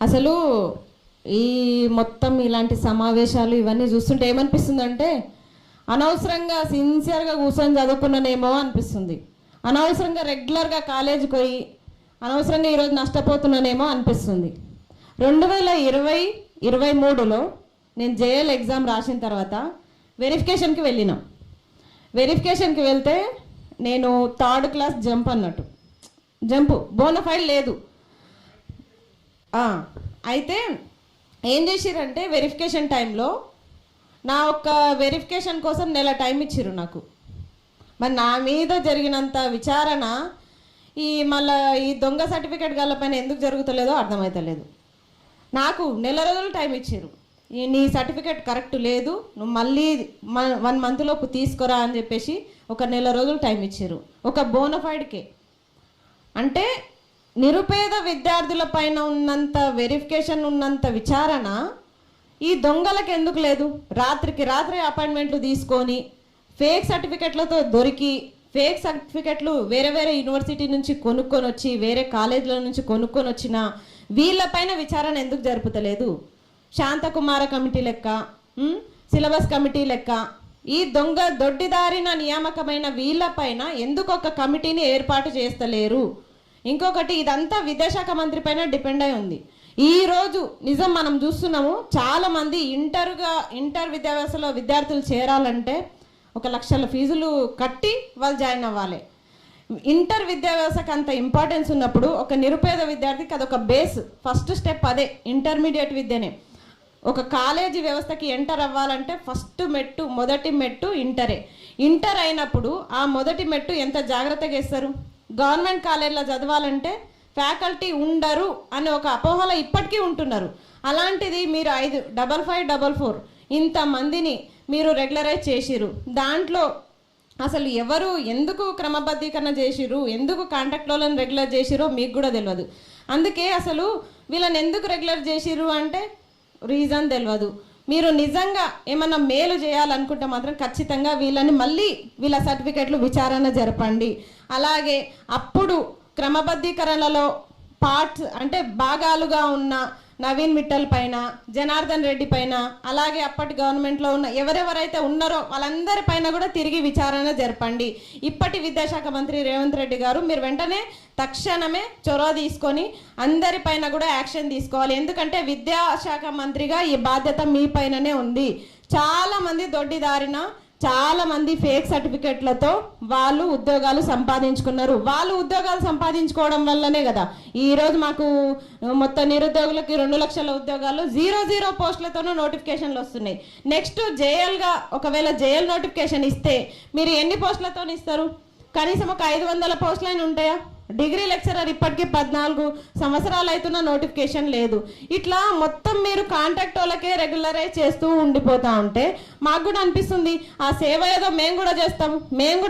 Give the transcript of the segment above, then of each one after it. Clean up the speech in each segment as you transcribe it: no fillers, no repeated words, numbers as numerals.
అసలు ఈ మొత్తం ఇలాంటి సమావేశాలు ఇవన్నీ చూస్తుంటే ఏమనిపిస్తుందంటే అనవసరంగా సిన్సియర్గా కూర్చొని చదువుకున్నానేమో అనిపిస్తుంది. అనవసరంగా రెగ్యులర్గా కాలేజీకి పోయి అనవసరంగా ఈరోజు నష్టపోతున్నానేమో అనిపిస్తుంది. 2023లో నేను జేఎల్ ఎగ్జామ్ రాసిన తర్వాత వెరిఫికేషన్కి వెళ్ళినా. వెరిఫికేషన్కి వెళ్తే నేను 3rd క్లాస్ జంప్ అన్నట్టు, జంపు బోనఫైడ్ లేదు. అయితే ఏం చేసిరంటే వెరిఫికేషన్ టైంలో నా ఒక్క వెరిఫికేషన్ కోసం నెల టైం ఇచ్చిర్రు నాకు. మరి నా మీద జరిగినంత విచారణ మళ్ళీ ఈ దొంగ సర్టిఫికేట్ గల్లపైన ఎందుకు జరుగుతలేదో అర్థమవుతలేదు. నాకు నెల రోజులు టైం ఇచ్చారు. నీ సర్టిఫికేట్ కరెక్ట్ లేదు, నువ్వు మళ్ళీ 1 మంత్ లోపు తీసుకురా అని చెప్పేసి ఒక నెల రోజులు టైం ఇచ్చారు ఒక బోనఫైడ్కే. అంటే నిరుపేద విద్యార్థుల పైన ఉన్నంత వెరిఫికేషన్, ఉన్నంత విచారణ ఈ దొంగలకు ఎందుకు లేదు? రాత్రికి రాత్రి అపాయింట్మెంట్లు తీసుకొని ఫేక్ సర్టిఫికెట్లతో దొరికి ఫేక్ సర్టిఫికెట్లు వేరే వేరే యూనివర్సిటీ నుంచి కొనుక్కొని వచ్చి వేరే కాలేజీల నుంచి కొనుక్కొని వచ్చిన వీళ్ళపైన విచారణ ఎందుకు జరుపుతలేదు? శాంతకుమార కమిటీ లెక్క, సిలబస్ కమిటీ లెక్క ఈ దొంగ దొడ్డిదారిన నియామకమైన వీళ్ళపైన ఎందుకు ఒక కమిటీని ఏర్పాటు చేస్తలేరు? ఇంకొకటి, ఇదంతా విద్యాశాఖ మంత్రి పైన డిపెండ్ అయి ఉంది. ఈరోజు నిజం మనం చూస్తున్నాము, చాలామంది ఇంటర్ విద్యాభ్యాసంలో విద్యార్థులు చేరాలంటే 1 లక్షల ఫీజులు కట్టి వాళ్ళు జాయిన్ అవ్వాలి. ఇంటర్ విద్యాభ్యాసకు అంత ఇంపార్టెన్స్ ఉన్నప్పుడు ఒక నిరుపేద విద్యార్థికి అదొక బేస్, ఫస్ట్ స్టెప్ అదే. ఇంటర్మీడియట్ విద్యనే. ఒక కాలేజీ వ్యవస్థకి ఎంటర్ అవ్వాలంటే ఫస్ట్ మెట్టు, మొదటి మెట్టు ఇంటరే. ఇంటర్ అయినప్పుడు ఆ మొదటి మెట్టు ఎంత జాగ్రత్తగా వేస్తారు? గవర్నమెంట్ కాలేజీలో చదవాలంటే ఫ్యాకల్టీ ఉండరు అనే ఒక అపోహలో ఇప్పటికీ ఉంటున్నారు. అలాంటిది మీరు 55544 ఇంతమందిని మీరు రెగ్యులరైజ్ చేసిరు. దాంట్లో అసలు ఎవరు ఎందుకు క్రమబద్ధీకరణ చేసిరు, ఎందుకు కాంట్రాక్ట్లను రెగ్యులర్ చేసిరో మీకు కూడా తెలియదు. అందుకే అసలు వీళ్ళని ఎందుకు రెగ్యులర్ చేసిరు అంటే రీజన్ తెలియదు. మీరు నిజంగా ఏమన్నా మేలు చేయాలనుకుంటే మాత్రం ఖచ్చితంగా వీళ్ళని మళ్ళీ వీళ్ళ సర్టిఫికెట్లు విచారణ జరపండి. అలాగే అప్పుడు క్రమబద్ధీకరణలో పార్ట్స్ అంటే భాగాలుగా ఉన్న నవీన్ మిట్టల్ పైన, జనార్దన్ రెడ్డి పైన, అలాగే అప్పటి గవర్నమెంట్లో ఉన్న ఎవరెవరైతే ఉన్నారో వాళ్ళందరి పైన కూడా తిరిగి విచారణ జరపండి. ఇప్పటి విద్యాశాఖ మంత్రి రేవంత్ రెడ్డి గారు మీరు వెంటనే తక్షణమే చొరవ తీసుకొని అందరిపైన కూడా యాక్షన్ తీసుకోవాలి. ఎందుకంటే విద్యాశాఖ మంత్రిగా ఈ బాధ్యత మీ పైననే ఉంది. చాలామంది దొడ్డిదారిన, చాలామంది ఫేక్ సర్టిఫికెట్లతో వాళ్ళు ఉద్యోగాలు సంపాదించుకున్నారు. వాళ్ళు ఉద్యోగాలు సంపాదించుకోవడం వల్లనే కదా ఈరోజు మాకు మొత్తం నిరుద్యోగులకి 2 లక్షల ఉద్యోగాలు 0 పోస్టులతోనూ నోటిఫికేషన్లు వస్తున్నాయి. నెక్స్ట్ జేఎల్గా ఒకవేళ జేఎల్ నోటిఫికేషన్ ఇస్తే మీరు ఎన్ని పోస్టులతో ఇస్తారు? కనీసం ఒక 500 పోస్టులైనా ఉంటాయా? డిగ్రీ లెక్చరర్ ఇప్పటికీ 14 సంవత్సరాలు అవుతున్న నోటిఫికేషన్ లేదు. ఇట్లా మొత్తం మీరు కాంట్రాక్ట్ వాళ్ళకే రెగ్యులరైజ్ చేస్తూ ఉండిపోతా ఉంటే మాకు కూడా అనిపిస్తుంది ఆ సేవ ఏదో మేము కూడా చేస్తాం, మేము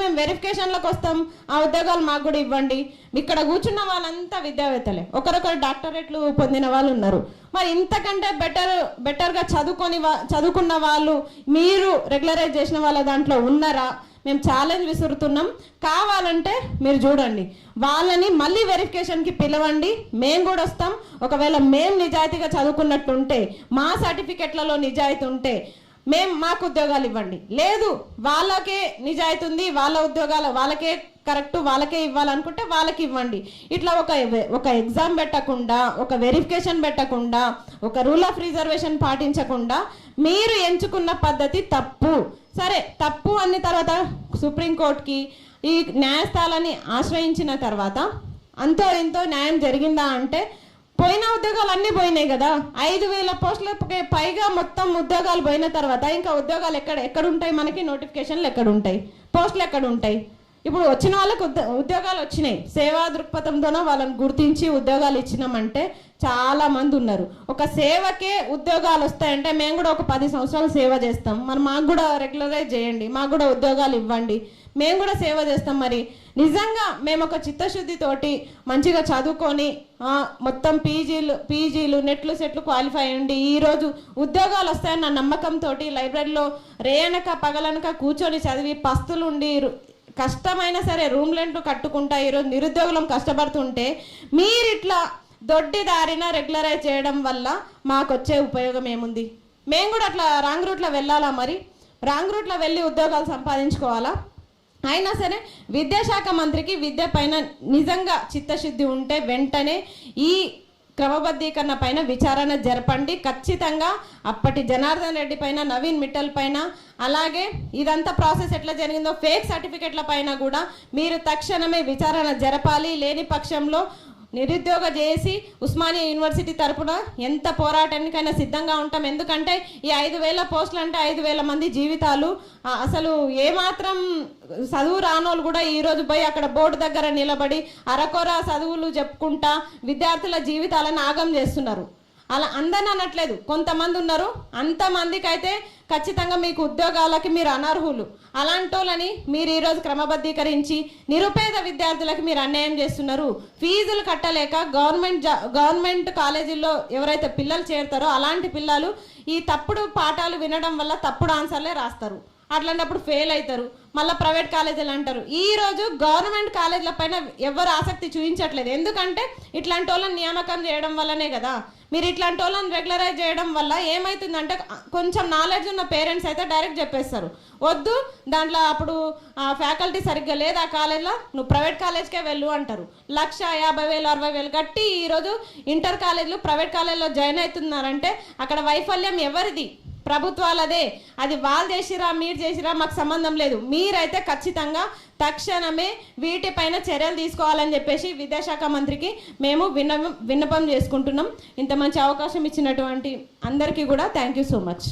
మేము వెరిఫికేషన్లకు వస్తాం, ఆ ఉద్యోగాలు మాకు కూడా ఇవ్వండి. ఇక్కడ కూర్చున్న వాళ్ళంతా విద్యావేత్తలే, ఒకరొకరు డాక్టరేట్లు పొందిన వాళ్ళు ఉన్నారు. మరి ఇంతకంటే బెటర్గా చదువుకున్న వాళ్ళు మీరు రెగ్యులరైజ్ చేసిన వాళ్ళ దాంట్లో ఉన్నారా? మేము ఛాలెంజ్ విసురుతున్నాం. కావాలంటే మీరు చూడండి, వాళ్ళని మళ్ళీ వెరిఫికేషన్కి పిలవండి, మేము కూడా వస్తాం. ఒకవేళ మేము నిజాయితీగా చదువుకున్నట్టుంటే, మా సర్టిఫికెట్లలో నిజాయితీ ఉంటే మాకు ఉద్యోగాలు ఇవ్వండి. లేదు వాళ్ళకే నిజాయితీ ఉంది, వాళ్ళ ఉద్యోగాలు వాళ్ళకే కరెక్ట్, వాళ్ళకే ఇవ్వాలనుకుంటే వాళ్ళకి ఇవ్వండి. ఇట్లా ఒక ఎగ్జామ్ పెట్టకుండా, ఒక వెరిఫికేషన్ పెట్టకుండా, ఒక రూల్ ఆఫ్ రిజర్వేషన్ పాటించకుండా మీరు ఎంచుకున్న పద్ధతి తప్పు. సరే, తప్పు అన్న తర్వాత సుప్రీంకోర్టుకి ఈ న్యాయస్థానాన్ని ఆశ్రయించిన తర్వాత అంతో ఇంతో న్యాయం జరిగిందా అంటే పోయిన ఉద్యోగాలు అన్నీ పోయినాయి కదా. 5,000 పోస్టులకి పైగా మొత్తం ఉద్యోగాలు పోయిన తర్వాత ఇంకా ఉద్యోగాలు ఎక్కడుంటాయి? మనకి నోటిఫికేషన్లు ఎక్కడుంటాయి? పోస్టులు ఎక్కడుంటాయి? ఇప్పుడు వచ్చిన వాళ్ళకి ఉద్యోగాలు వచ్చినాయి. సేవా దృక్పథంతోనో వాళ్ళని గుర్తించి ఉద్యోగాలు ఇచ్చినామంటే చాలా మంది ఉన్నారు. ఒక సేవకే ఉద్యోగాలు వస్తాయంటే మేము కూడా ఒక 10 సంవత్సరాలు సేవ చేస్తాం, మరి మాకు కూడా రెగ్యులరైజ్ చేయండి, మాకు కూడా ఉద్యోగాలు ఇవ్వండి, మేము కూడా సేవ చేస్తాం. మరి నిజంగా మేము ఒక చిత్తశుద్ధితోటి మంచిగా చదువుకొని మొత్తం పీజీలు నెట్లు సెట్లు క్వాలిఫై అయ్యండి ఈరోజు ఉద్యోగాలు వస్తాయన్న నమ్మకంతో లైబ్రరీలో రేయనక పగలనక కూర్చొని చదివి పస్తులుండి కష్టమైనా సరే రూమ్ రెంట్లు కట్టుకుంటా ఈరోజు నిరుద్యోగులం కష్టపడుతుంటే మీరు ఇట్లా దొడ్డి దారిన రెగ్యులరైజ్ చేయడం వల్ల మాకు వచ్చే ఉపయోగం ఏముంది? మేము కూడా అట్లా రాంగ్ రూట్లో వెళ్ళాలా? మరి రాంగ్ రూట్లో వెళ్ళి ఉద్యోగాలు సంపాదించుకోవాలా? అయినా సరే విద్యాశాఖ మంత్రికి విద్య పైన నిజంగా చిత్తశుద్ధి ఉంటే వెంటనే ఈ క్రమబద్ధీకరణ పైన విచారణ జరపండి. ఖచ్చితంగా అప్పటి జనార్దన్ రెడ్డి పైన, నవీన్ మిట్టల్ పైన, అలాగే ఇదంతా ప్రాసెస్ ఎట్లా జరిగిందో ఫేక్ సర్టిఫికెట్ల పైన కూడా మీరు తక్షణమే విచారణ జరపాలి. లేని పక్షంలో నిరుద్యోగ చేసి ఉస్మానియా యూనివర్సిటీ తరపున ఎంత పోరాటానికైనా సిద్ధంగా ఉంటాం. ఎందుకంటే ఈ 5,000 పోస్టులు అంటే 5,000 మంది జీవితాలు. అసలు ఏమాత్రం చదువు రానోళ్ళు కూడా ఈరోజు పోయి అక్కడ బోర్డు దగ్గర నిలబడి అరకొర చదువులు చెప్పుకుంటా విద్యార్థుల జీవితాలను ఆగం చేస్తున్నారు. అలా అందరిని అనట్లేదు, కొంతమంది ఉన్నారు. అంతమందికి అయితే ఖచ్చితంగా మీకు ఉద్యోగాలకి మీరు అనర్హులు. అలాంటి వాళ్ళని మీరు ఈరోజు క్రమబద్ధీకరించి నిరుపేద విద్యార్థులకి మీరు అన్యాయం చేస్తున్నారు. ఫీజులు కట్టలేక గవర్నమెంట్ కాలేజీల్లో ఎవరైతే పిల్లలు చేరుతారో అలాంటి పిల్లలు ఈ తప్పుడు పాఠాలు వినడం వల్ల తప్పుడు ఆన్సర్లే రాస్తారు. అట్లాంటప్పుడు ఫెయిల్ అవుతారు. మళ్ళీ ప్రైవేట్ కాలేజీలు అంటారు. ఈరోజు గవర్నమెంట్ కాలేజీల పైన ఎవరు ఆసక్తి చూపించట్లేదు. ఎందుకంటే ఇట్లాంటి వాళ్ళని నియామకం చేయడం వల్లనే కదా. మీరు ఇట్లాంటి వాళ్ళని రెగ్యులరైజ్ చేయడం వల్ల ఏమవుతుందంటే కొంచెం నాలెడ్జ్ ఉన్న పేరెంట్స్ అయితే డైరెక్ట్ చెప్పేస్తారు, వద్దు దాంట్లో అప్పుడు ఫ్యాకల్టీ సరిగ్గా లేదు ఆ కాలేజ్లో, నువ్వు ప్రైవేట్ కాలేజ్కే వెళ్ళు అంటారు. 1,50,000 60,000 కట్టి ఈరోజు ఇంటర్ కాలేజీలు ప్రైవేట్ కాలేజ్లో జాయిన్ అవుతున్నారంటే అక్కడ వైఫల్యం ఎవరిది? ప్రభుత్వాలదే. అది వాళ్ళు చేసిరా మీరు చేసిరా మాకు సంబంధం లేదు. మీరైతే ఖచ్చితంగా తక్షణమే వీటిపైన చర్యలు తీసుకోవాలని చెప్పేసి విద్యాశాఖ మంత్రికి మేము విన్నపం చేసుకుంటున్నాం. ఇంత మంచి అవకాశం ఇచ్చినటువంటి అందరికీ కూడా థ్యాంక్ యూ సో మచ్.